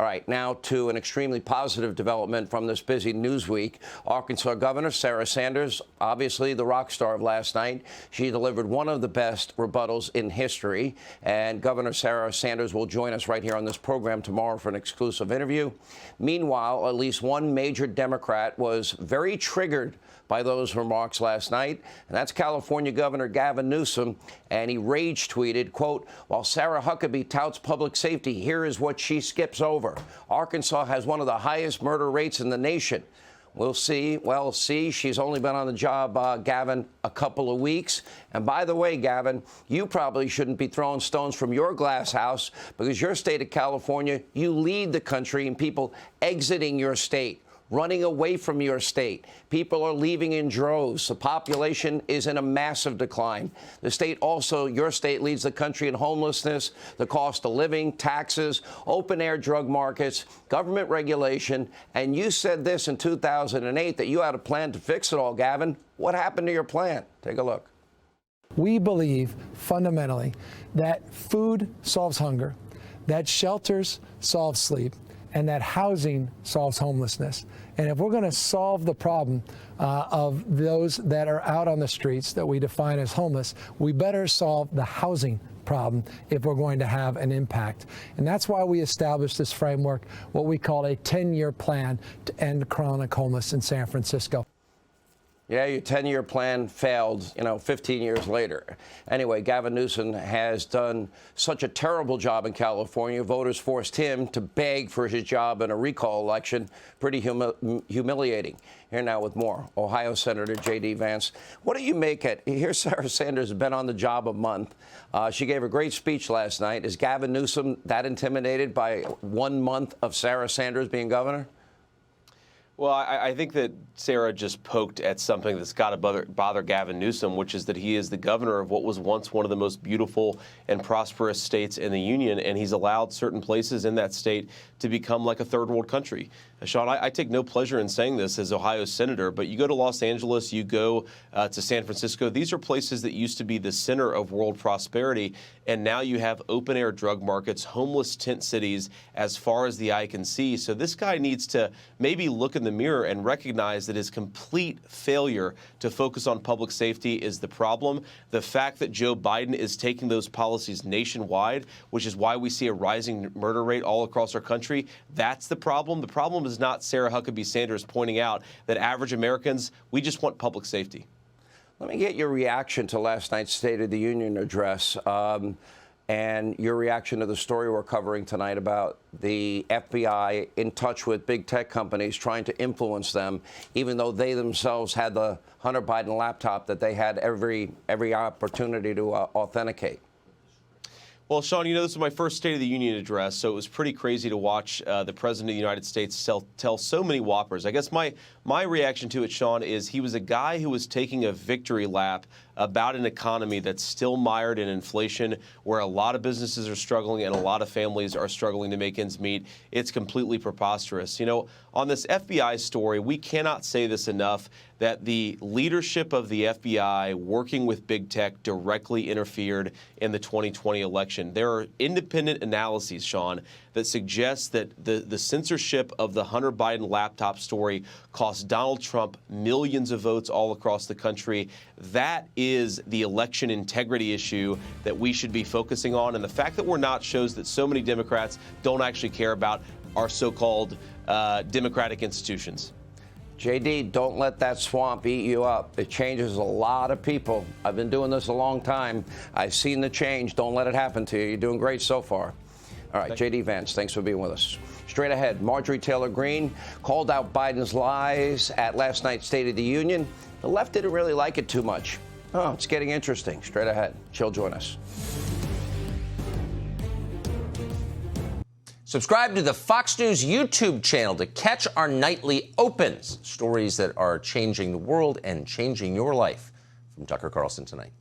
All right, now to an extremely positive development from this busy news week. Arkansas Governor Sarah Sanders, obviously the rock star of last night. She delivered one of the best rebuttals in history. And Governor Sarah Sanders will join us right here on this program tomorrow for an exclusive interview. Meanwhile, at least one major Democrat was very triggered by those remarks last night, and that's California Governor Gavin Newsom, and he rage tweeted, quote, "While Sarah Huckabee touts public safety, here is what she skips over. Arkansas has one of the highest murder rates in the nation." We'll see. Well, see, she's only been on the job, Gavin, a couple of weeks. And by the way, Gavin, you probably shouldn't be throwing stones from your glass house, because your state of California, you lead the country in people exiting your state, running away from your state. People are leaving in droves. The population is in a massive decline. The state also, your state leads the country in homelessness, the cost of living, taxes, open-air drug markets, government regulation. And you said this in 2008, that you had a plan to fix it all, Gavin. What happened to your plan? Take a look. We believe fundamentally that food solves hunger, that shelters solve sleep, and that housing solves homelessness. And if we're going to solve the problem of those that are out on the streets that we define as homeless, we better solve the housing problem if we're going to have an impact. And that's why we established this framework, what we call a 10-year plan to end chronic homelessness in San Francisco. Yeah, your 10-year plan failed, 15 years later. Anyway, Gavin Newsom has done such a terrible job in California. Voters forced him to beg for his job in a recall election. Pretty humiliating. Here now with more. Ohio Senator J.D. Vance. What do you make it? Here's Sarah Sanders has been on the job a month. She gave a great speech last night. Is Gavin Newsom that intimidated by 1 month of Sarah Sanders being governor? Well, I think that Sarah just poked at something that's got to bother Gavin Newsom, which is that he is the governor of what was once one of the most beautiful and prosperous states in the union, and he's allowed certain places in that state to become like a third world country. Sean, I take no pleasure in saying this as Ohio's senator, but you go to Los Angeles, you go to San Francisco. These are places that used to be the center of world prosperity, and now you have open-air drug markets, homeless tent cities as far as the eye can see. So this guy needs to maybe look in the mirror and recognize that his complete failure to focus on public safety is the problem. The fact that Joe Biden is taking those policies nationwide, which is why we see a rising murder rate all across our country, that's the problem. The problem is not Sarah Huckabee Sanders pointing out that average Americans, we just want public safety. Let me get your reaction to last night's State of the Union address and your reaction to the story we're covering tonight about the FBI in touch with big tech companies trying to influence them, even though they themselves had the Hunter Biden laptop that they had every opportunity to authenticate. Well, Sean, this was my first State of the Union address, so it was pretty crazy to watch the President of the United States tell so many whoppers. I guess my reaction to it, Sean, is he was a guy who was taking a victory lap about an economy that's still mired in inflation, where a lot of businesses are struggling and a lot of families are struggling to make ends meet. It's completely preposterous. On this FBI story, we cannot say this enough, that the leadership of the FBI working with big tech directly interfered in the 2020 election. There are independent analyses, Sean, that suggest that the censorship of the Hunter Biden laptop story cost Donald Trump millions of votes all across the country. That is the election integrity issue that we should be focusing on. And the fact that we're not shows that so many Democrats don't actually care about our so-called democratic institutions. JD, don't let that swamp eat you up. It changes a lot of people. I've been doing this a long time. I've seen the change. Don't let it happen to you. You're doing great so far. All right, JD Vance, thanks for being with us. Straight ahead, Marjorie Taylor Greene called out Biden's lies at last night's State of the Union. The left didn't really like it too much. Oh, it's getting interesting. Straight ahead. She'll join us. Subscribe to the Fox News YouTube channel to catch our nightly opens, stories that are changing the world and changing your life. From Tucker Carlson tonight.